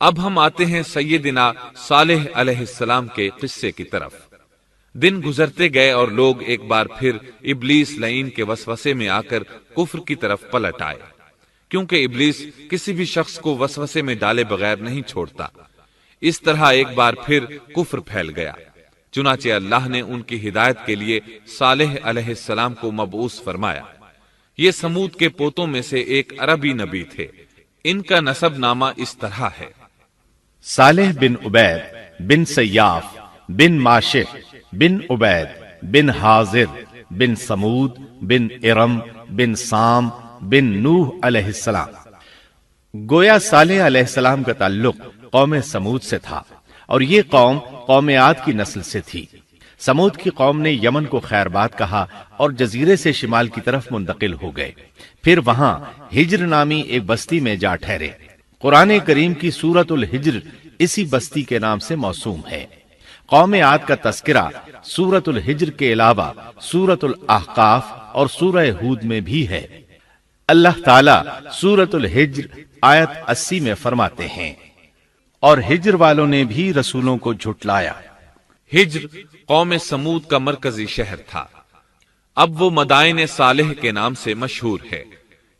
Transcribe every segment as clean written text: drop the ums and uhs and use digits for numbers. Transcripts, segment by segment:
اب ہم آتے ہیں سیدنا صالح علیہ السلام کے قصے کی طرف۔ دن گزرتے گئے اور لوگ ایک بار پھر ابلیس لعین کے وسوسے میں آ کر کفر کی طرف پلٹ آئے، کیونکہ ابلیس کسی بھی شخص کو وسوسے میں ڈالے بغیر نہیں چھوڑتا۔ اس طرح ایک بار پھر کفر پھیل گیا، چنانچہ اللہ نے ان کی ہدایت کے لیے صالح علیہ السلام کو مبعوث فرمایا۔ یہ سمود کے پوتوں میں سے ایک عربی نبی تھے۔ ان کا نسب نامہ اس طرح ہے: صالح بن عبید بن سیاف بن ماشق بن عبید بن حاضر بن سمود بن ارم بن سام بن نوح علیہ السلام۔ گویا صالح علیہ السلام کا تعلق قوم سمود سے تھا، اور یہ قوم عاد کی نسل سے تھی۔ سمود کی قوم نے یمن کو خیر باد کہا اور جزیرے سے شمال کی طرف منتقل ہو گئے، پھر وہاں ہجر نامی ایک بستی میں جا ٹھہرے۔ قرآن کریم کی سورۃ الحجر اسی بستی کے نام سے موسوم ہے۔ قوم عاد کا تذکرہ سورۃ الحجر کے علاوہ سورۃ الاحقاف اور سورہ ہود میں بھی ہے۔ اللہ تعالی سورۃ الحجر آیت 80 میں فرماتے ہیں: اور ہجر والوں نے بھی رسولوں کو جھٹلایا۔ ہجر قوم سمود کا مرکزی شہر تھا۔ اب وہ مدائن صالح کے نام سے مشہور ہے۔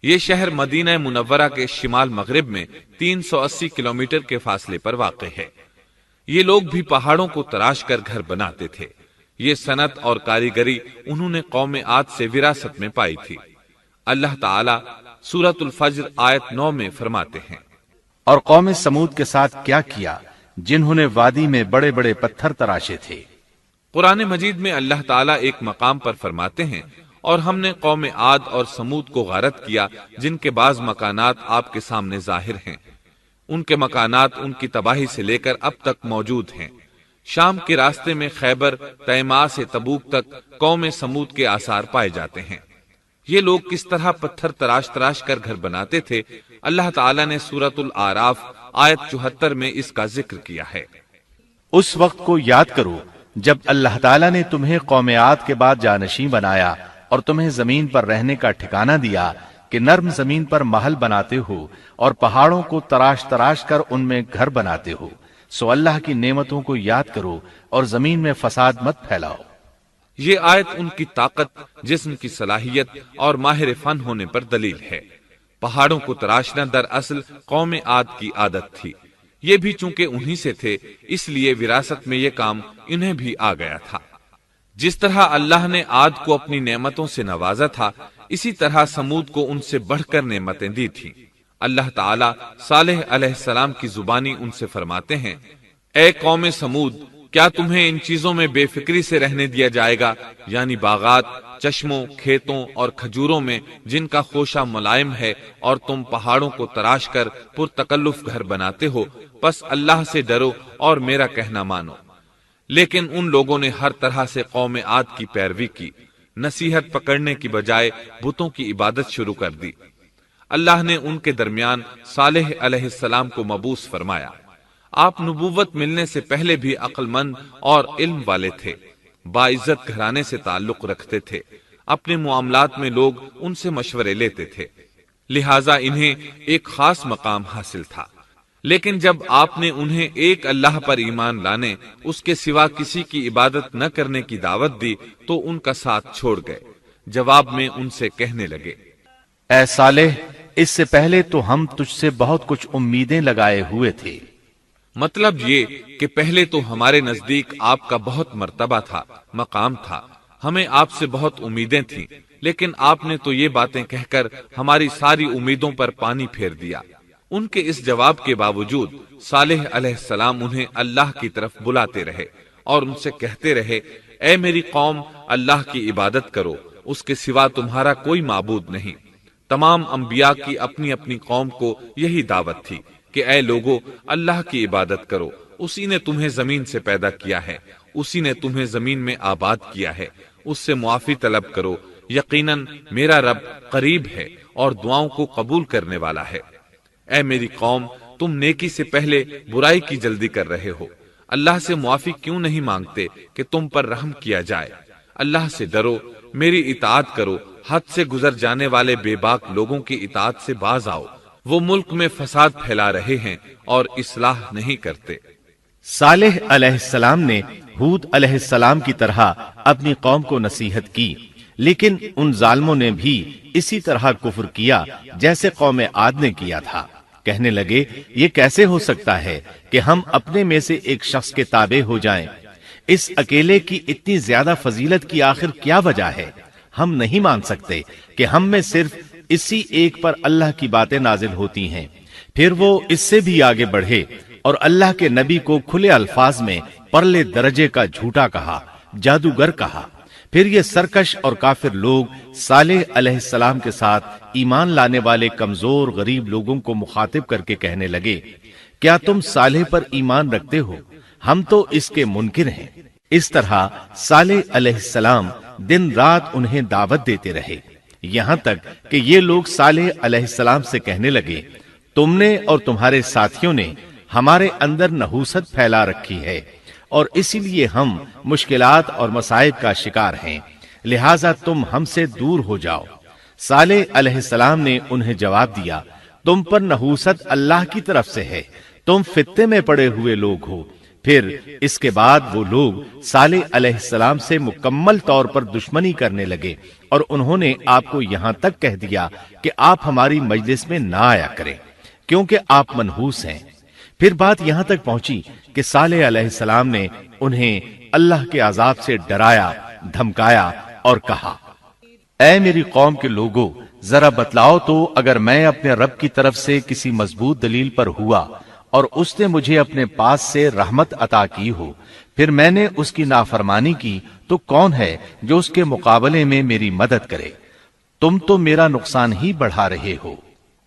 یہ شہر مدینہ منورہ کے شمال مغرب میں 380 کلومیٹر کے فاصلے پر واقع ہے۔ یہ لوگ بھی پہاڑوں کو تراش کر گھر بناتے تھے۔ یہ صنعت اور کاریگری انہوں نے قوم عاد سے وراثت میں پائی تھی۔ اللہ تعالی سورۃ الفجر آیت 9 میں فرماتے ہیں: اور قوم سمود کے ساتھ کیا کیا جنہوں نے وادی میں بڑے بڑے پتھر تراشے تھے۔ قرآن مجید میں اللہ تعالیٰ ایک مقام پر فرماتے ہیں: اور ہم نے قوم عاد اور سمود کو غارت کیا جن کے بعض مکانات آپ کے سامنے ظاہر ہیں۔ ان کے مکانات ان کی تباہی سے لے کر اب تک موجود ہیں۔ شام کے راستے میں خیبر، تیماء سے تبوک تک قوم سمود کے آثار پائے جاتے ہیں۔ یہ لوگ کس طرح پتھر تراش کر گھر بناتے تھے، اللہ تعالیٰ نے سورۃ الاعراف آیت 74 میں اس کا ذکر کیا ہے۔ اس وقت کو یاد کرو جب اللہ تعالیٰ نے تمہیں قوم عاد کے بعد جانشین بنایا اور تمہیں زمین پر رہنے کا ٹھکانہ دیا کہ نرم زمین پر محل بناتے ہو اور پہاڑوں کو تراش کر ان میں گھر بناتے ہو، سو اللہ کی نعمتوں کو یاد کرو اور زمین میں فساد مت پھیلاؤ۔ یہ آیت ان کی طاقت، جسم کی صلاحیت اور ماہر فن ہونے پر دلیل ہے۔ پہاڑوں کو تراشنا دراصل قوم عاد کی عادت تھی۔ یہ بھی چونکہ انہی سے تھے، اس لیے وراثت میں یہ کام انہیں بھی آ گیا تھا۔ جس طرح اللہ نے عاد کو اپنی نعمتوں سے نوازا تھا، اسی طرح سمود کو ان سے بڑھ کر نعمتیں دی تھیں۔ اللہ تعالیٰ صالح علیہ السلام کی زبانی ان سے فرماتے ہیں: اے قوم سمود، کیا تمہیں ان چیزوں میں بے فکری سے رہنے دیا جائے گا، یعنی باغات، چشموں، کھیتوں اور کھجوروں میں جن کا خوشہ ملائم ہے، اور تم پہاڑوں کو تراش کر پرتکلف گھر بناتے ہو؟ پس اللہ سے ڈرو اور میرا کہنا مانو۔ لیکن ان لوگوں نے ہر طرح سے قوم عاد کی پیروی کی، نصیحت پکڑنے کی بجائے بتوں کی عبادت شروع کر دی۔ اللہ نے ان کے درمیان صالح علیہ السلام کو مبعوث فرمایا۔ آپ نبوت ملنے سے پہلے بھی عقل مند اور علم والے تھے، باعزت گھرانے سے تعلق رکھتے تھے، اپنے معاملات میں لوگ ان سے مشورے لیتے تھے، لہٰذا انہیں ایک خاص مقام حاصل تھا۔ لیکن جب آپ نے انہیں ایک اللہ پر ایمان لانے، اس کے سوا کسی کی عبادت نہ کرنے کی دعوت دی تو ان کا ساتھ چھوڑ گئے۔ جواب میں ان سے کہنے لگے: اے صالح، اس سے پہلے تو ہم تجھ سے بہت کچھ امیدیں لگائے ہوئے تھے۔ مطلب یہ کہ پہلے تو ہمارے نزدیک آپ کا بہت مرتبہ تھا، مقام تھا، ہمیں آپ سے بہت امیدیں تھیں، لیکن آپ نے تو یہ باتیں کہہ کر ہماری ساری امیدوں پر پانی پھیر دیا۔ ان کے اس جواب کے باوجود صالح علیہ السلام انہیں اللہ کی طرف بلاتے رہے اور ان سے کہتے رہے: اے میری قوم، اللہ کی عبادت کرو، اس کے سوا تمہارا کوئی معبود نہیں۔ تمام انبیاء کی اپنی اپنی قوم کو یہی دعوت تھی کہ اے لوگو، اللہ کی عبادت کرو، اسی نے تمہیں زمین سے پیدا کیا ہے، اسی نے تمہیں زمین میں آباد کیا ہے، اس سے معافی طلب کرو، یقیناً میرا رب قریب ہے اور دعاؤں کو قبول کرنے والا ہے۔ اے میری قوم، تم نیکی سے پہلے برائی کی جلدی کر رہے ہو، اللہ سے معافی کیوں نہیں مانگتے کہ تم پر رحم کیا جائے؟ اللہ سے ڈرو، میری اطاعت کرو، حد سے گزر جانے والے بے باک لوگوں کی اطاعت سے باز آؤ، وہ ملک میں فساد پھیلا رہے ہیں اور اصلاح نہیں کرتے۔ صالح علیہ السلام نے ہود علیہ السلام کی طرح اپنی قوم کو نصیحت کی، لیکن ان ظالموں نے بھی اسی طرح کفر کیا جیسے قوم عاد نے کیا تھا۔ کہنے لگے یہ کیسے ہو سکتا ہے کہ ہم اپنے میں سے ایک شخص کے تابع ہو جائیں؟ اس اکیلے کی اتنی زیادہ فضیلت کی آخر کیا وجہ ہے؟ ہم نہیں مان سکتے کہ ہم میں صرف اسی ایک پر اللہ کی باتیں نازل ہوتی ہیں۔ پھر وہ اس سے بھی آگے بڑھے اور اللہ کے نبی کو کھلے الفاظ میں پرلے درجے کا جھوٹا کہا، جادوگر کہا۔ پھر یہ سرکش اور کافر لوگ صالح علیہ السلام کے ساتھ ایمان لانے والے کمزور غریب لوگوں کو مخاطب کر کے کہنے لگے، کیا تم صالح پر ایمان رکھتے ہو؟ ہم تو اس کے منکر ہیں۔ اس طرح صالح علیہ السلام دن رات انہیں دعوت دیتے رہے، یہاں تک کہ یہ لوگ صالح علیہ السلام سے کہنے لگے، تم نے اور تمہارے ساتھیوں نے ہمارے اندر نحوست پھیلا رکھی ہے اور اسی لیے ہم مشکلات اور مصائب کا شکار ہیں، لہٰذا تم ہم سے دور ہو جاؤ۔ صالح علیہ السلام نے انہیں جواب دیا، تم پر نحوست اللہ کی طرف سے ہے، تم فتنے میں پڑے ہوئے لوگ ہو۔ پھر اس کے بعد وہ لوگ صالح علیہ السلام سے مکمل طور پر دشمنی کرنے لگے اور انہوں نے آپ کو یہاں تک کہہ دیا کہ آپ ہماری مجلس میں نہ آیا کریں کیونکہ آپ منحوس ہیں۔ پھر بات یہاں تک پہنچی کہ صالح علیہ السلام نے انہیں اللہ کے عذاب سے ڈرایا، دھمکایا اور کہا، اے میری قوم کے لوگوں، ذرا بتلاؤ تو اگر میں اپنے رب کی طرف سے کسی مضبوط دلیل پر ہوا اور اس نے مجھے اپنے پاس سے رحمت عطا کی ہو، پھر میں نے اس کی نافرمانی کی، تو کون ہے جو اس کے مقابلے میں میری مدد کرے؟ تم تو میرا نقصان ہی بڑھا رہے ہو۔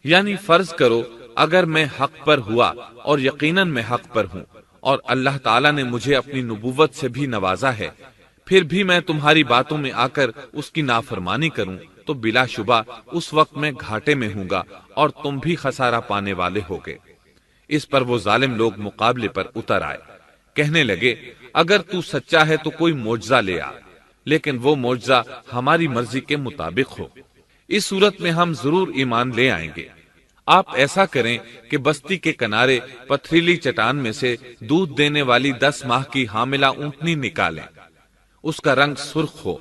یعنی فرض کرو اگر میں حق پر ہوا اور یقیناً میں حق پر ہوں اور اللہ تعالیٰ نے مجھے اپنی نبوت سے بھی نوازا ہے، پھر بھی میں تمہاری باتوں میں آ کر اس کی نافرمانی کروں تو بلا شبہ اس وقت میں گھاٹے میں ہوں گا اور تم بھی خسارہ پانے والے ہوگے۔ اس پر وہ ظالم لوگ مقابلے پر اتر آئے، کہنے لگے اگر تو سچا ہے تو کوئی معجزہ لے آ، لیکن وہ معجزہ ہماری مرضی کے مطابق ہو، اس صورت میں ہم ضرور ایمان لے آئیں گے۔ آپ ایسا کریں کہ بستی کے کنارے پتھریلی چٹان میں سے دودھ دینے والی 10 ماہ کی حاملہ اونٹنی نکالیں، اس کا رنگ سرخ ہو۔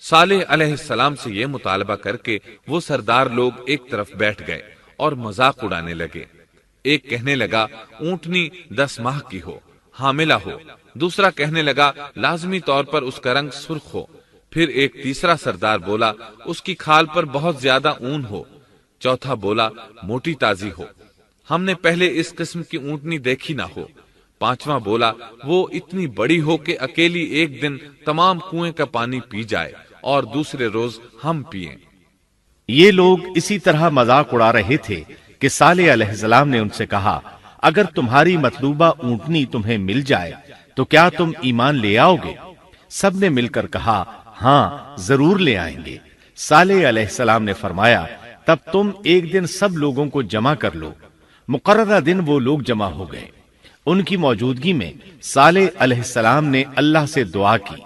صالح علیہ السلام سے یہ مطالبہ کر کے وہ سردار لوگ ایک طرف بیٹھ گئے اور مذاق اڑانے لگے۔ ایک کہنے لگا اونٹنی 10 ماہ کی ہو، حاملہ ہو، دوسرا کہنے لگا لازمی طور پر اس کا رنگ سرخ ہو، پھر ایک تیسرا سردار بولا اس کی کھال پر بہت زیادہ اون ہو، چوتھا بولا موٹی تازی ہو، ہم نے پہلے اس قسم کی اونٹنی دیکھی نہ ہو، پانچواں بولا وہ اتنی بڑی ہو کہ اکیلی ایک دن تمام کنویں کا پانی پی جائے اور دوسرے روز ہم پیئیں۔ یہ لوگ اسی طرح مذاق اڑا رہے تھے کہ صالح علیہ السلام نے ان سے کہا، اگر تمہاری مطلوبہ اونٹنی تمہیں مل جائے تو کیا تم ایمان لے آؤ گے؟ سب نے مل کر کہا، ہاں ضرور لے آئیں گے۔ صالح علیہ السلام نے فرمایا، تب تم ایک دن سب لوگوں کو جمع کر لو۔ مقررہ دن وہ لوگ جمع ہو گئے۔ ان کی موجودگی میں صالح علیہ السلام نے اللہ سے دعا کی،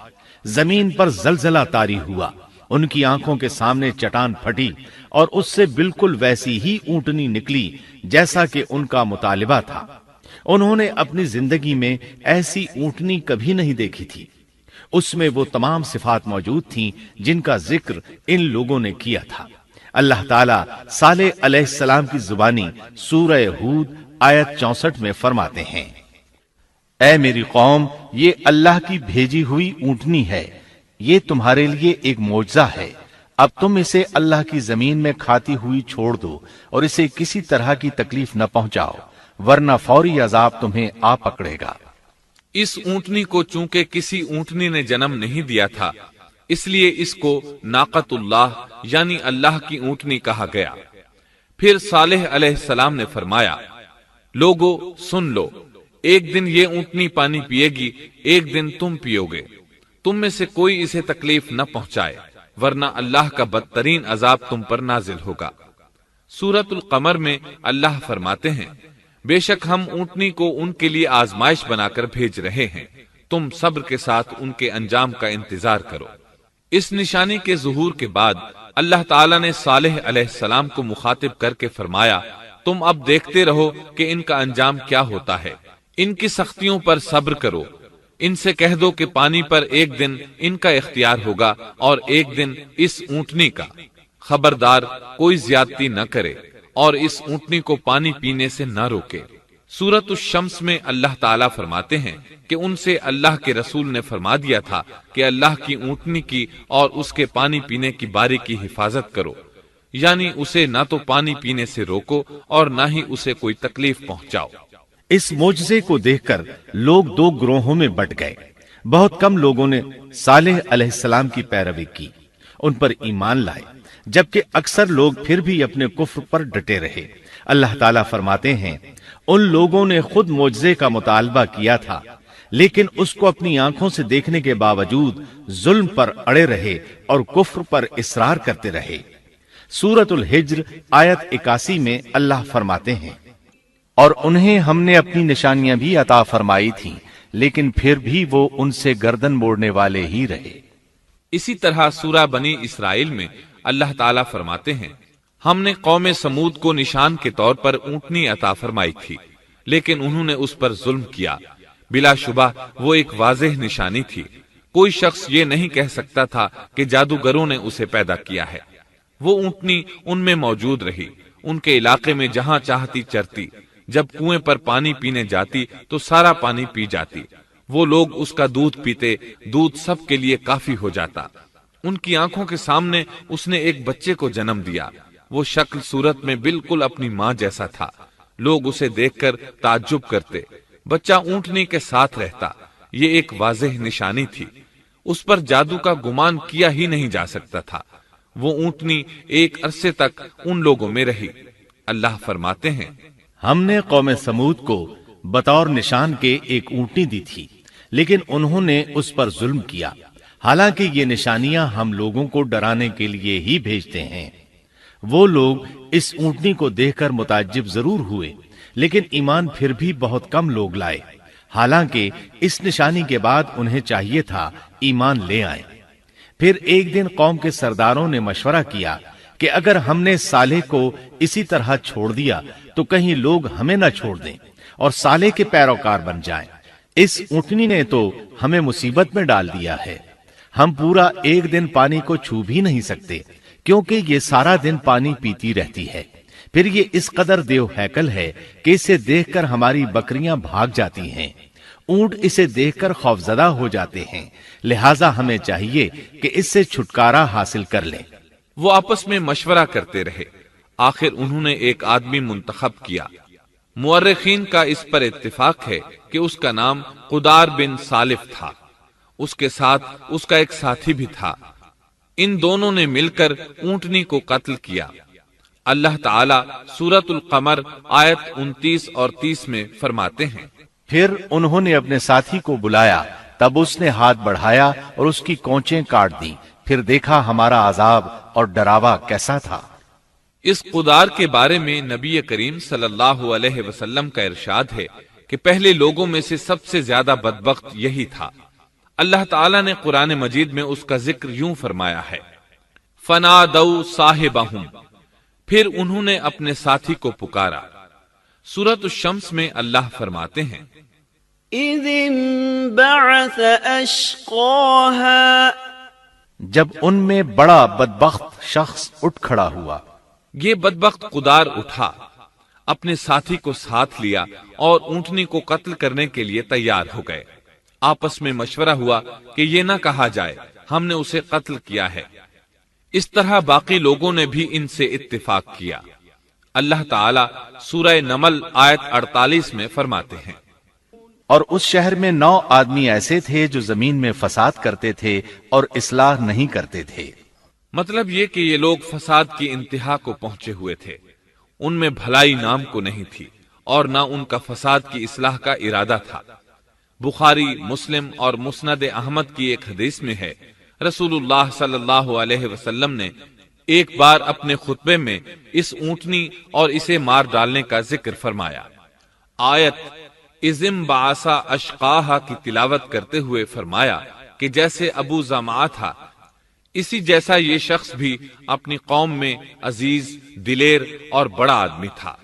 زمین پر زلزلہ طاری ہوا، ان کی آنکھوں کے سامنے چٹان پھٹی اور اس سے بالکل ویسی ہی اونٹنی نکلی جیسا کہ ان کا مطالبہ تھا۔ انہوں نے اپنی زندگی میں ایسی اونٹنی کبھی نہیں دیکھی تھی، اس میں وہ تمام صفات موجود تھیں جن کا ذکر ان لوگوں نے کیا تھا۔ اللہ تعالیٰ صالح علیہ السلام کی زبانی سورہ ہود آیت 64 میں فرماتے ہیں، اے میری قوم، یہ اللہ کی بھیجی ہوئی اونٹنی ہے، یہ تمہارے لیے ایک معجزہ ہے، اب تم اسے اللہ کی زمین میں کھاتی ہوئی چھوڑ دو اور اسے کسی طرح کی تکلیف نہ پہنچاؤ، ورنہ فوری عذاب تمہیں آ پکڑے گا۔ اس اونٹنی کو چونکہ کسی اونٹنی نے جنم نہیں دیا تھا، اس لیے اس کو ناقۃ اللہ یعنی اللہ کی اونٹنی کہا گیا۔ پھر صالح علیہ السلام نے فرمایا، لوگو سن لو، ایک دن یہ اونٹنی پانی پیے گی، ایک دن تم پیو گے، تم میں سے کوئی اسے تکلیف نہ پہنچائے، ورنہ اللہ کا بدترین عذاب تم پر نازل ہوگا۔ سورۃ القمر میں اللہ فرماتے ہیں، بے شک ہم اونٹنی کو ان کے لیے آزمائش بنا کر بھیج رہے ہیں، تم صبر کے ساتھ ان کے انجام کا انتظار کرو۔ اس نشانی کے ظہور کے بعد اللہ تعالیٰ نے صالح علیہ السلام کو مخاطب کر کے فرمایا، تم اب دیکھتے رہو کہ ان کا انجام کیا ہوتا ہے، ان کی سختیوں پر صبر کرو۔ ان سے کہہ دو کہ پانی پر ایک دن ان کا اختیار ہوگا اور ایک دن اس اونٹنی کا، خبردار کوئی زیادتی نہ کرے اور اس اونٹنی کو پانی پینے سے نہ روکے۔ سورۃ الشمس میں اللہ تعالیٰ فرماتے ہیں کہ ان سے اللہ کے رسول نے فرما دیا تھا کہ اللہ کی اونٹنی کی اور اس کے پانی پینے کی باری کی حفاظت کرو، یعنی اسے نہ تو پانی پینے سے روکو اور نہ ہی اسے کوئی تکلیف پہنچاؤ۔ اس معجزے کو دیکھ کر لوگ دو گروہوں میں بٹ گئے۔ بہت کم لوگوں نے صالح علیہ السلام کی پیروی کی، ان پر ایمان لائے، جبکہ اکثر لوگ پھر بھی اپنے کفر پر ڈٹے رہے۔ اللہ تعالیٰ فرماتے ہیں ان لوگوں نے خود معجزے کا مطالبہ کیا تھا، لیکن اس کو اپنی آنکھوں سے دیکھنے کے باوجود ظلم پر اڑے رہے اور کفر پر اصرار کرتے رہے۔ سورۃ الحجر آیت 81 میں اللہ فرماتے ہیں اور انہیں ہم نے اپنی نشانیاں بھی عطا فرمائی تھیں، لیکن پھر بھی وہ ان سے گردن موڑنے والے ہی رہے۔ اسی طرح سورہ بنی اسرائیل میں اللہ تعالیٰ فرماتے ہیں ہم نے قوم سمود کو نشان کے طور پر اونٹنی عطا فرمائی تھی، لیکن انہوں نے اس پر ظلم کیا۔ بلا شبہ وہ ایک واضح نشانی تھی، کوئی شخص یہ نہیں کہہ سکتا تھا کہ جادوگروں نے اسے پیدا کیا ہے۔ وہ اونٹنی ان میں موجود رہی، ان کے علاقے میں جہاں چاہتی چرتی، جب کنویں پر پانی پینے جاتی تو سارا پانی پی جاتی۔ وہ لوگ اس کا دودھ پیتے، دودھ سب کے لیے کافی ہو جاتا۔ ان کی آنکھوں کے سامنے اس نے ایک بچے کو جنم دیا، وہ شکل صورت میں بالکل اپنی ماں جیسا تھا۔ لوگ اسے دیکھ کر تعجب کرتے، بچہ اونٹنی کے ساتھ رہتا، یہ ایک واضح نشانی تھی، اس پر جادو کا گمان کیا ہی نہیں جا سکتا تھا۔ وہ اونٹنی ایک عرصے تک ان لوگوں میں رہی۔ اللہ فرماتے ہیں ہم نے قوم سمود کو بطور نشان کے ایک اونٹنی دی تھی، لیکن انہوں نے اس پر ظلم کیا، حالانکہ یہ نشانیاں ہم لوگوں کو ڈرانے کے لیے ہی بھیجتے ہیں۔ وہ لوگ اس اونٹنی کو دیکھ کر متعجب ضرور ہوئے، لیکن ایمان پھر بھی بہت کم لوگ لائے، حالانکہ اس نشانی کے بعد انہیں چاہیے تھا ایمان لے آئیں۔ پھر ایک دن قوم کے سرداروں نے مشورہ کیا کہ اگر ہم نے صالح کو اسی طرح چھوڑ دیا تو کہیں لوگ ہمیں نہ چھوڑ دیں اور صالح کے پیروکار بن جائیں۔ اس اونٹنی نے تو ہمیں مصیبت میں ڈال دیا ہے، ہم پورا ایک دن پانی کو چھو بھی نہیں سکتے، کیونکہ یہ سارا دن پانی پیتی رہتی ہے۔ پھر یہ اس قدر دیو ہیکل ہے کہ اسے دیکھ کر ہماری بکریاں بھاگ جاتی ہیں، اونٹ اسے دیکھ کر خوفزدہ ہو جاتے ہیں، لہٰذا ہمیں چاہیے کہ اس سے چھٹکارا حاصل کر لیں۔ وہ آپس میں مشورہ کرتے رہے، آخر انہوں نے ایک آدمی منتخب کیا۔ مورخین کا اس پر اتفاق ہے کہ اس کا نام قدار بن سالف تھا، اس کے ساتھ اس کا ایک ساتھی بھی تھا۔ ان دونوں نے مل کر اونٹنی کو قتل کیا۔ اللہ تعالیٰ سورۃ القمر آیت 29 اور 30 میں فرماتے ہیں پھر انہوں نے اپنے ساتھی کو بلایا، تب اس نے ہاتھ بڑھایا اور اس کی کونچیں کاٹ دی، پھر دیکھا ہمارا عذاب اور ڈراوا کیسا تھا۔ اس قدار کے بارے میں نبی کریم صلی اللہ علیہ وسلم کا ارشاد ہے کہ پہلے لوگوں میں سے سب سے زیادہ بدبخت یہی تھا۔ اللہ تعالیٰ نے قرآن مجید میں اس کا ذکر یوں فرمایا ہے فَنَادَوْا صَاحِبَهُمْ، پھر انہوں نے اپنے ساتھی کو پکارا۔ سورۃ الشمس میں اللہ فرماتے ہیں إِذِ انبَعَثَ أَشْقَاهَا، جب ان میں بڑا بدبخت شخص اٹھ کھڑا ہوا۔ یہ بدبخت قدار اٹھا، اپنے ساتھی کو ساتھ لیا اور اونٹنی کو قتل کرنے کے لیے تیار ہو گئے۔ آپس میں مشورہ ہوا کہ یہ نہ کہا جائے ہم نے اسے قتل کیا ہے۔ اس طرح باقی لوگوں نے بھی ان سے اتفاق کیا۔ اللہ تعالیٰ سورہ نمل آیت 48 میں فرماتے ہیں اور اس شہر میں 9 آدمی ایسے تھے جو زمین میں فساد کرتے تھے اور اصلاح نہیں کرتے تھے۔ مطلب یہ کہ یہ لوگ فساد کی انتہا کو پہنچے ہوئے تھے، ان میں بھلائی نام کو نہیں تھی اور نہ ان کا فساد کی اصلاح کا ارادہ تھا۔ بخاری، مسلم اور مسند احمد کی ایک حدیث میں ہے رسول اللہ صلی اللہ علیہ وسلم نے ایک بار اپنے خطبے میں اس اونٹنی اور اسے مار ڈالنے کا ذکر فرمایا۔ آیت اذم بعثا اشقاہا کی تلاوت کرتے ہوئے فرمایا کہ جیسے ابو زمعہ تھا، اسی جیسا یہ شخص بھی اپنی قوم میں عزیز، دلیر اور بڑا آدمی تھا۔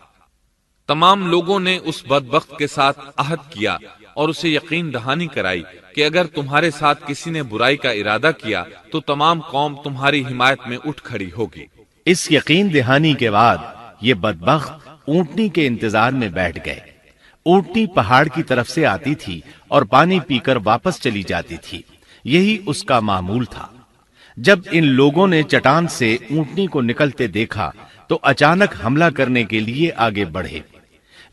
تمام لوگوں نے اس بدبخت کے ساتھ عہد کیا اور اسے یقین دہانی کرائی کہ اگر تمہارے ساتھ کسی نے برائی کا ارادہ کیا تو تمام قوم تمہاری حمایت میں اٹھ کھڑی ہوگی۔ اس یقین دہانی کے بعد یہ بدبخت اونٹنی کے انتظار میں بیٹھ گئے۔ اونٹنی پہاڑ کی طرف سے آتی تھی اور پانی پی کر واپس چلی جاتی تھی، یہی اس کا معمول تھا۔ جب ان لوگوں نے چٹان سے اونٹنی کو نکلتے دیکھا تو اچانک حملہ کرنے کے لیے آگے بڑھے،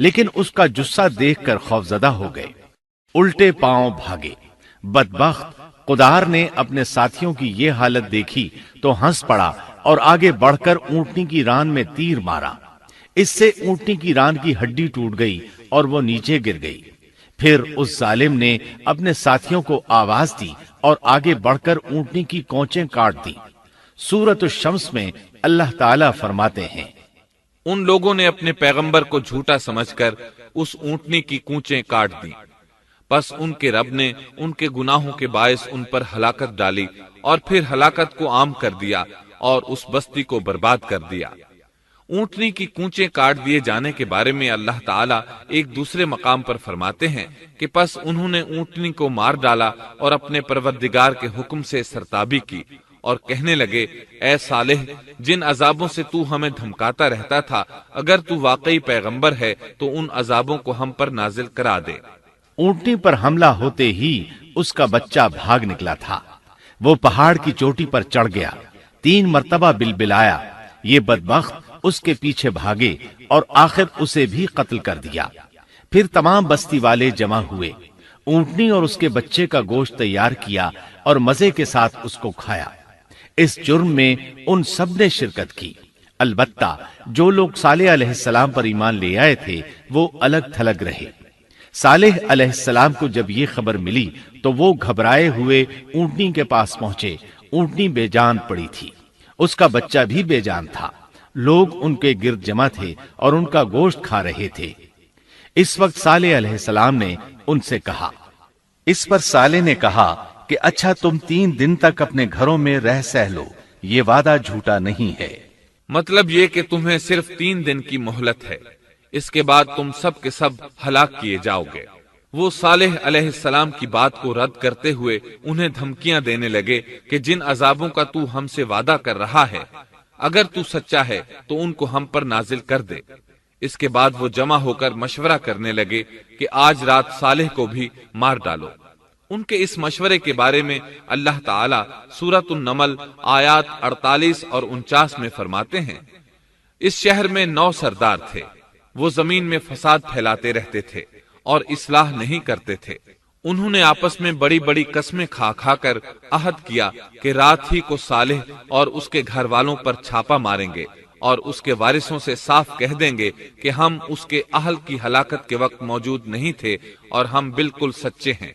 لیکن اس کا جثہ دیکھ کر خوفزدہ ہو گئے، الٹے پاؤں بھاگے۔ بدبخت قدار نے اپنے ساتھیوں کی یہ حالت دیکھی تو ہنس پڑا اور آگے بڑھ کر اونٹنی کی ران میں تیر مارا۔ اس سے اونٹنی کی ران کی ہڈی ٹوٹ گئی اور وہ نیچے گر گئی۔ پھر اس ظالم نے اپنے ساتھیوں کو آواز دی اور آگے بڑھ کر اونٹنی کی کونچیں کاٹ دی۔ سورۃ الشمس میں اللہ تعالیٰ فرماتے ہیں، ان لوگوں نے اپنے پیغمبر کو جھوٹا سمجھ کر اس اونٹنی کی کونچیں کاٹ دی، پس ان کے رب نے ان کے گناہوں کے باعث ان پر ہلاکت ڈالی اور پھر ہلاکت کو عام کر دیا اور اس بستی کو برباد کر دیا۔ اونٹنی کی کونچیں کاٹ دیے جانے کے بارے میں اللہ تعالیٰ ایک دوسرے مقام پر فرماتے ہیں کہ پس انہوں نے اونٹنی کو مار ڈالا اور اپنے پروردگار کے حکم سے سرتابی کی اور کہنے لگے، اے صالح، جن عذابوں سے تو ہمیں دھمکاتا رہتا تھا، اگر تو واقعی پیغمبر ہے تو ان عذابوں کو ہم پر نازل کرا دے۔ اونٹنی پر حملہ ہوتے ہی اس کا بچہ بھاگ نکلا تھا۔ وہ پہاڑ کی چوٹی پر چڑھ گیا، 3 مرتبہ بلبلایا۔ یہ بدبخت اس کے پیچھے بھاگے اور آخر اسے بھی قتل کر دیا۔ پھر تمام بستی والے جمع ہوئے، اونٹنی اور اس کے بچے کا گوشت تیار کیا اور مزے کے ساتھ اس کو کھایا۔ اس جرم میں ان سب نے شرکت کی، البتہ جو لوگ صالح علیہ السلام پر ایمان لے آئے تھے وہ الگ تھلگ رہے۔ صالح علیہ السلام کو جب یہ خبر ملی تو وہ گھبرائے ہوئے اونٹنی کے پاس پہنچے۔ اونٹنی بے جان پڑی تھی، اس کا بچہ بھی بے جان تھا۔ لوگ ان کے گرد جمع تھے اور ان کا گوشت کھا رہے تھے۔ اس وقت صالح علیہ السلام نے ان سے کہا، اس پر صالح نے کہا کہ اچھا تم 3 دن تک اپنے گھروں میں رہ سہ لو، یہ وعدہ جھوٹا نہیں ہے۔ مطلب یہ کہ تمہیں صرف 3 دن کی مہلت ہے، اس کے بعد تم سب کے سب ہلاک کیے جاؤ گے۔ وہ صالح علیہ السلام کی بات کو رد کرتے ہوئے انہیں دھمکیاں دینے لگے کہ جن عذابوں کا تو ہم سے وعدہ کر رہا ہے، اگر تو سچا ہے تو ان کو ہم پر نازل کر دے۔ اس کے بعد وہ جمع ہو کر مشورہ کرنے لگے کہ آج رات صالح کو بھی مار ڈالو۔ ان کے اس مشورے کے بارے میں اللہ تعالیٰ سورۃ النمل آیات 48 اور 49 میں فرماتے ہیں، اس شہر میں 9 سردار تھے، وہ زمین میں فساد پھیلاتے رہتے تھے اور اصلاح نہیں کرتے تھے۔ انہوں نے آپس میں بڑی بڑی قسمیں کھا کھا کر عہد کیا کہ رات ہی کو صالح اور اس کے گھر والوں پر چھاپا ماریں گے اور اس کے وارثوں سے صاف کہہ دیں گے کہ ہم اس کے اہل کی ہلاکت کے وقت موجود نہیں تھے اور ہم بالکل سچے ہیں۔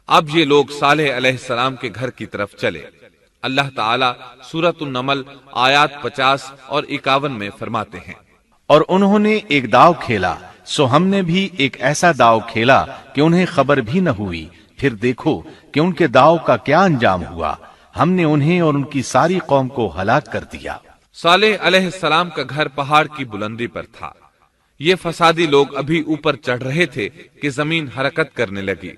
اب یہ لوگ صالح علیہ السلام کے گھر کی طرف چلے۔ اللہ تعالیٰ سورۃ النمل آیات 50 اور 51 میں فرماتے ہیں، اور انہوں نے ایک داؤ کھیلا، سو ہم نے بھی ایک ایسا داؤ کھیلا کہ انہیں خبر بھی نہ ہوئی۔ پھر دیکھو کہ ان کے داؤ کا کیا انجام ہوا، ہم نے انہیں اور ان کی ساری قوم کو ہلاک کر دیا۔ صالح علیہ السلام کا گھر پہاڑ کی بلندی پر تھا۔ یہ فسادی لوگ ابھی اوپر چڑھ رہے تھے کہ زمین حرکت کرنے لگی۔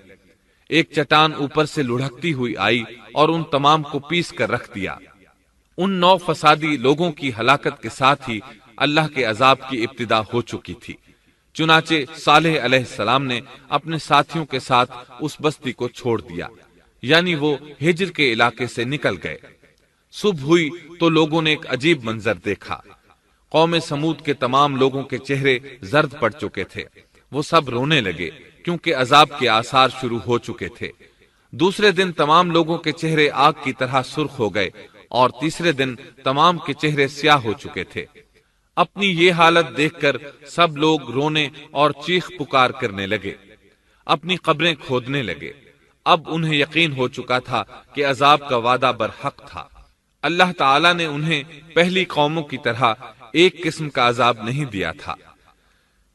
ایک چٹان اوپر سے لڑھکتی ہوئی آئی اور ان تمام کو پیس کر رکھ دیا۔ ان 9 فسادی لوگوں کی ہلاکت کے ساتھ ہی اللہ کے عذاب کی ابتدا ہو چکی تھی۔ چنانچہ صالح علیہ السلام نے اپنے ساتھیوں کے ساتھ اس بستی کو چھوڑ دیا، یعنی وہ ہجر کے علاقے سے نکل گئے۔ صبح ہوئی تو لوگوں نے ایک عجیب منظر دیکھا۔ قوم سمود کے تمام لوگوں کے چہرے زرد پڑ چکے تھے، وہ سب رونے لگے کیونکہ عذاب کے آثار شروع ہو چکے تھے۔ دوسرے دن تمام لوگوں کے چہرے آگ کی طرح سرخ ہو گئے اور تیسرے دن تمام کے چہرے سیاہ ہو چکے تھے۔ اپنی یہ حالت دیکھ کر سب لوگ رونے اور چیخ پکار کرنے لگے، اپنی قبریں کھودنے لگے۔ اب انہیں یقین ہو چکا تھا کہ عذاب کا وعدہ برحق تھا۔ اللہ تعالیٰ نے انہیں پہلی قوموں کی طرح ایک قسم کا عذاب نہیں دیا تھا،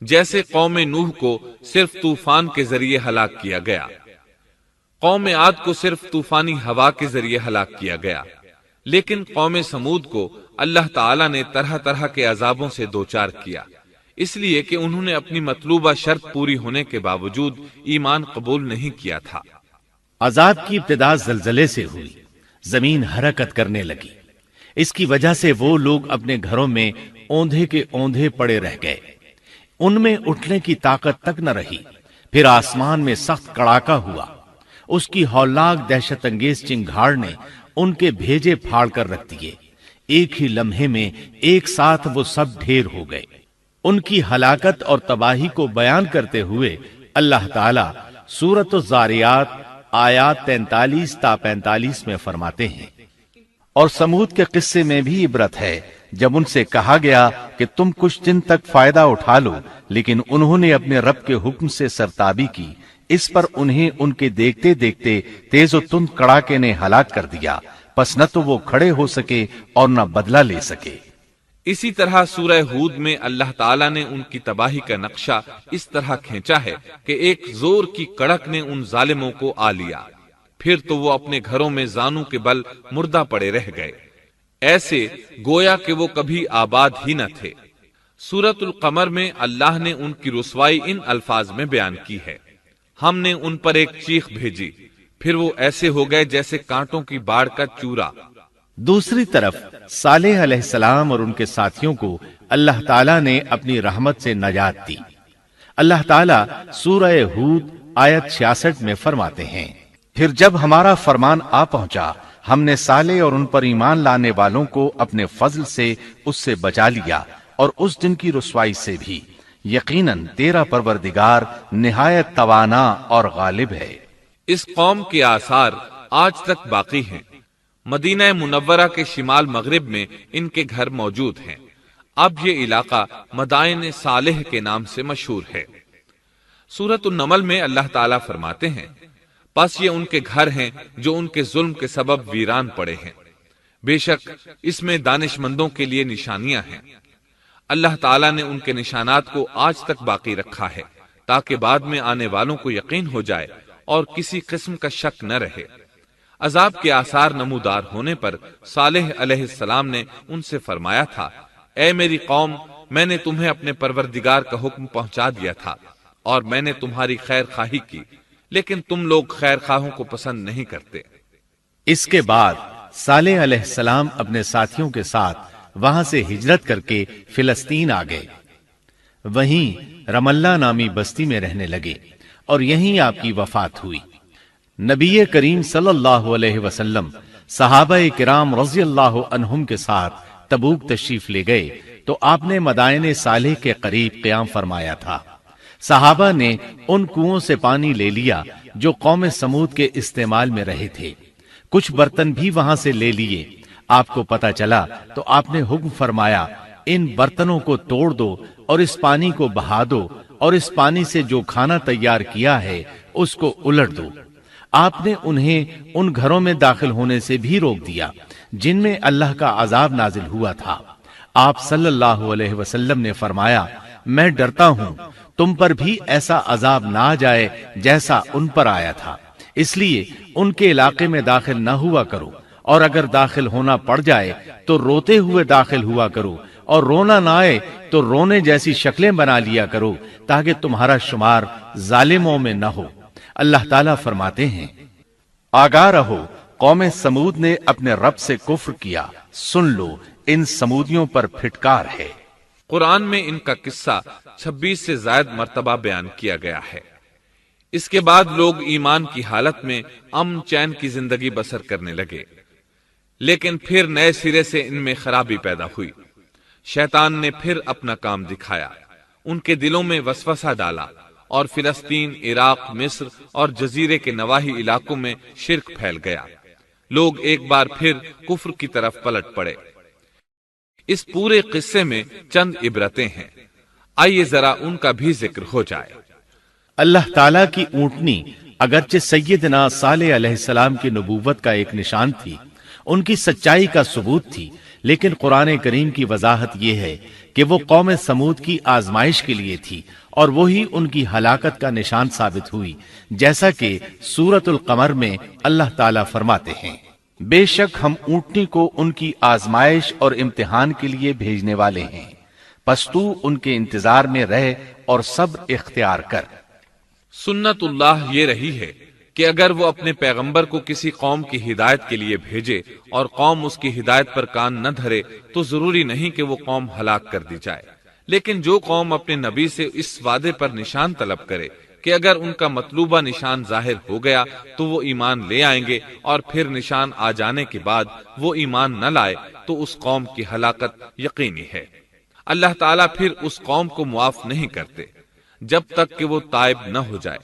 جیسے قوم نوح کو صرف طوفان کے ذریعے ہلاک کیا گیا، قوم عاد کو صرف طوفانی ہوا کے ذریعے ہلاک کیا گیا، لیکن قوم سمود کو اللہ تعالیٰ نے طرح طرح کے عذابوں سے دوچار کیا۔ اس لیے کہ انہوں نے اپنی مطلوبہ شرط پوری ہونے کے باوجود ایمان قبول نہیں کیا تھا۔ عذاب کی ابتدا زلزلے سے ہوئی، زمین حرکت کرنے لگی۔ اس کی وجہ سے وہ لوگ اپنے گھروں میں اوندھے کے اوندھے پڑے رہ گئے، ان میں اٹھنے کی طاقت تک نہ رہی۔ پھر آسمان میں سخت کڑاکا ہوا، اس کی ہولناک دہشت انگیز چنگھاڑ نے ان کے بھیجے پھاڑ کر رکھ دیے۔ ایک ہی لمحے میں ایک ساتھ وہ سب ڈھیر ہو گئے۔ ان کی ہلاکت اور تباہی کو بیان کرتے ہوئے اللہ تعالی سورۃ الذاریات آیات 43 تا 45 میں فرماتے ہیں، اور سمود کے قصے میں بھی عبرت ہے جب ان سے کہا گیا کہ تم کچھ دن تک فائدہ اٹھا لو، لیکن انہوں نے اپنے رب کے حکم سے سرتابی کی، اس پر انہیں ان کے دیکھتے دیکھتے تیز و تند کڑاکے نے ہلاک کر دیا، پس نہ تو وہ کھڑے ہو سکے اور نہ بدلہ لے سکے۔ اسی طرح سورہ ہود میں اللہ تعالیٰ نے ان کی تباہی کا نقشہ اس طرح کھینچا ہے کہ ایک زور کی کڑک نے ان ظالموں کو آ لیا، پھر تو وہ اپنے گھروں میں زانوں کے بل مردہ پڑے رہ گئے، ایسے گویا کہ وہ کبھی آباد ہی نہ تھے۔ سورۃ القمر میں اللہ نے ان کی رسوائی ان الفاظ میں بیان کی ہے، ہم نے ان پر ایک چیخ بھیجی، پھر وہ ایسے ہو گئے جیسے کانٹوں کی باڑ کا چورا۔ دوسری طرف صالح علیہ السلام اور ان کے ساتھیوں کو اللہ تعالیٰ نے اپنی رحمت سے نجات دی۔ اللہ تعالیٰ سورہ ہود آیت 66 میں فرماتے ہیں، پھر جب ہمارا فرمان آ پہنچا ہم نے صالح اور ان پر ایمان لانے والوں کو اپنے فضل سے اس سے بچا لیا اور اس دن کی رسوائی سے بھی، یقیناً تیرا پروردگار نہایت توانا اور غالب ہے۔ اس قوم کے آثار آج تک باقی ہیں۔ مدینہ منورہ کے شمال مغرب میں ان کے گھر موجود ہیں۔ اب یہ علاقہ مدائن صالح کے نام سے مشہور ہے۔ سورۃ النمل میں اللہ تعالیٰ فرماتے ہیں، پس یہ ان کے گھر ہیں جو ان کے ظلم کے سبب ویران پڑے ہیں، بے شک اس میں دانش مندوں کے لیے نشانیاں ہیں۔ اللہ تعالیٰ نے ان کے نشانات کو آج تک باقی رکھا ہے تاکہ بعد میں آنے والوں کو یقین ہو جائے اور کسی قسم کا شک نہ رہے۔ عذاب کے آثار نمودار ہونے پر صالح علیہ السلام نے ان سے فرمایا تھا، اے میری قوم، میں نے تمہیں اپنے پروردگار کا حکم پہنچا دیا تھا اور میں نے تمہاری خیر خواہی کی، لیکن تم لوگ خیر خواہوں کو پسند نہیں کرتے۔ اس کے بعد صالح علیہ السلام اپنے ساتھیوں کے ساتھ وہاں سے ہجرت کر کے فلسطین آ گئے، وہیں رملہ نامی بستی میں رہنے لگے اور یہیں آپ کی وفات ہوئی۔ نبی کریم صلی اللہ علیہ وسلم صحابہ کرام رضی اللہ عنہم کے ساتھ تبوک تشریف لے گئے تو آپ نے مدائن صالح کے قریب قیام فرمایا تھا۔ صحابہ نے ان کنووں سے پانی لے لیا جو قوم سمود کے استعمال میں رہے تھے، کچھ برتن بھی وہاں سے لے لیے۔ آپ کو پتہ چلا تو آپ نے حکم فرمایا، ان برتنوں کو توڑ دو اور اس پانی کو بہا دو اور اس پانی سے جو کھانا تیار کیا ہے اس کو الٹ دو۔ آپ نے انہیں ان گھروں میں داخل ہونے سے بھی روک دیا جن میں اللہ کا عذاب نازل ہوا تھا۔ آپ صلی اللہ علیہ وسلم نے فرمایا، میں ڈرتا ہوں تم پر بھی ایسا عذاب نہ آ جائے جیسا ان پر آیا تھا، اس لیے ان کے علاقے میں داخل نہ ہوا کرو، اور اگر داخل ہونا پڑ جائے تو روتے ہوئے داخل ہوا کرو، اور رونا نہ آئے تو رونے جیسی شکلیں بنا لیا کرو تاکہ تمہارا شمار ظالموں میں نہ ہو۔ اللہ تعالیٰ فرماتے ہیں، آگاہ رہو، قوم سمود نے اپنے رب سے کفر کیا، سن لو ان سمودیوں پر پھٹکار ہے۔ قرآن میں ان کا قصہ 26 سے زائد مرتبہ بیان کیا گیا ہے۔ اس کے بعد لوگ ایمان کی حالت میں امن چین کی زندگی بسر کرنے لگے، لیکن پھر نئے سرے سے ان میں خرابی پیدا ہوئی۔ شیطان نے پھر اپنا کام دکھایا، ان کے دلوں میں وسوسہ ڈالا اور فلسطین، عراق، مصر اور جزیرے کے نواحی علاقوں میں شرک پھیل گیا۔ لوگ ایک بار پھر کفر کی طرف پلٹ پڑے۔ اس پورے قصے میں چند عبرتیں ہیں، آئیے ذرا ان کا بھی ذکر ہو جائے۔ اللہ تعالیٰ کی اونٹنی اگرچہ سیدنا صالح علیہ السلام کی نبوت کا ایک نشان تھی، ان کی سچائی کا ثبوت تھی، لیکن قرآن کریم کی وضاحت یہ ہے کہ وہ قوم سمود کی آزمائش کے لیے تھی اور وہی ان کی ہلاکت کا نشان ثابت ہوئی، جیسا کہ سورۃ القمر میں اللہ تعالیٰ فرماتے ہیں، بے شک ہم اونٹنی کو ان کی آزمائش اور امتحان کے لیے بھیجنے والے ہیں، پس تو ان کے انتظار میں رہ اور صبر اختیار کر۔ سنت اللہ یہ رہی ہے کہ اگر وہ اپنے پیغمبر کو کسی قوم کی ہدایت کے لیے بھیجے اور قوم اس کی ہدایت پر کان نہ دھرے تو ضروری نہیں کہ وہ قوم ہلاک کر دی جائے، لیکن جو قوم اپنے نبی سے اس وعدے پر نشان طلب کرے کہ اگر ان کا مطلوبہ نشان ظاہر ہو گیا تو وہ ایمان لے آئیں گے، اور پھر نشان آ جانے کے بعد وہ ایمان نہ لائے تو اس قوم کی ہلاکت یقینی ہے۔ اللہ تعالیٰ پھر اس قوم کو معاف نہیں کرتے جب تک کہ وہ تائب نہ ہو جائے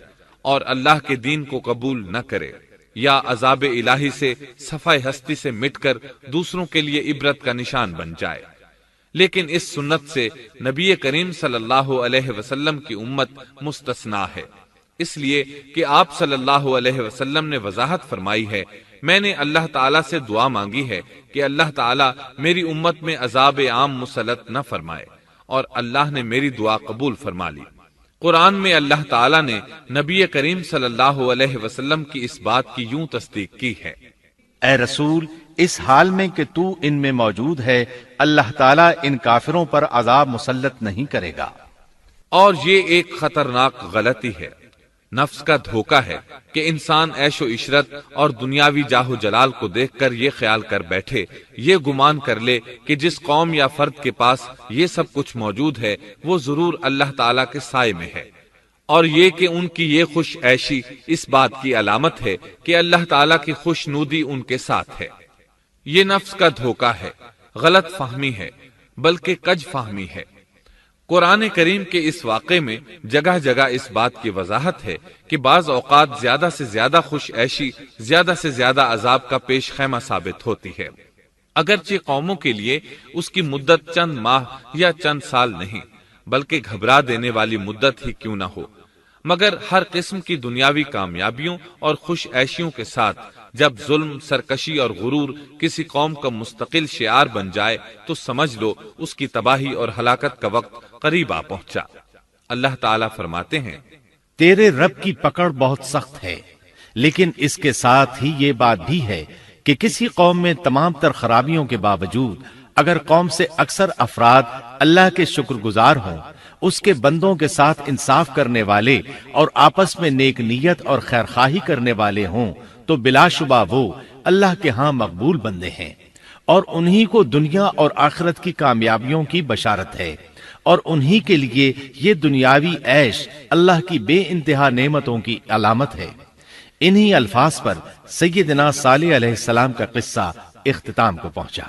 اور اللہ کے دین کو قبول نہ کرے، یا عذاب الہی سے صفحہ ہستی سے مٹ کر دوسروں کے لیے عبرت کا نشان بن جائے۔ لیکن اس سنت سے نبی کریم صلی اللہ علیہ وسلم کی امت مستثنا ہے، اس لیے کہ آپ صلی اللہ علیہ وسلم نے وضاحت فرمائی ہے، میں نے اللہ تعالیٰ سے دعا مانگی ہے کہ اللہ تعالیٰ میری امت میں عذاب عام مسلط نہ فرمائے، اور اللہ نے میری دعا قبول فرما لی۔ قرآن میں اللہ تعالیٰ نے نبی کریم صلی اللہ علیہ وسلم کی اس بات کی یوں تصدیق کی ہے، اے رسول، اس حال میں کہ تو ان میں موجود ہے، اللہ تعالیٰ ان کافروں پر عذاب مسلط نہیں کرے گا۔ اور یہ ایک خطرناک غلطی ہے، نفس کا دھوکہ ہے کہ انسان عیش و عشرت اور دنیاوی جاہ و جلال کو دیکھ کر یہ خیال کر بیٹھے، یہ گمان کر لے کہ جس قوم یا فرد کے پاس یہ سب کچھ موجود ہے وہ ضرور اللہ تعالیٰ کے سائے میں ہے، اور یہ کہ ان کی یہ خوش عیشی اس بات کی علامت ہے کہ اللہ تعالیٰ کی خوش نودی ان کے ساتھ ہے۔ یہ نفس کا دھوکہ ہے، غلط فہمی ہے، بلکہ کج فہمی ہے۔ قرآن کریم کے اس واقعے میں جگہ جگہ اس بات کی وضاحت ہے کہ بعض اوقات زیادہ سے زیادہ خوش عیشی زیادہ سے زیادہ عذاب کا پیش خیمہ ثابت ہوتی ہے، اگرچہ قوموں کے لیے اس کی مدت چند ماہ یا چند سال نہیں بلکہ گھبرا دینے والی مدت ہی کیوں نہ ہو، مگر ہر قسم کی دنیاوی کامیابیوں اور خوش عیشیوں کے ساتھ جب ظلم، سرکشی اور غرور کسی قوم کا مستقل شعار بن جائے تو سمجھ لو اس کی تباہی اور ہلاکت کا وقت قریب آ پہنچا۔ اللہ تعالیٰ فرماتے ہیں، تیرے رب کی پکڑ بہت سخت ہے، لیکن اس کے ساتھ ہی یہ بات بھی ہے کہ کسی قوم میں تمام تر خرابیوں کے باوجود اگر قوم سے اکثر افراد اللہ کے شکر گزار ہوں، اس کے بندوں کے ساتھ انصاف کرنے والے اور آپس میں نیک نیت اور خیرخواہی کرنے والے ہوں تو بلا شبہ وہ اللہ کے ہاں مقبول بندے ہیں، اور انہی کو دنیا اور آخرت کی کامیابیوں کی بشارت ہے، اور انہی کے لیے یہ دنیاوی عیش اللہ کی بے انتہا نعمتوں کی علامت ہے۔ انہی الفاظ پر سیدنا صالح علیہ السلام کا قصہ اختتام کو پہنچا۔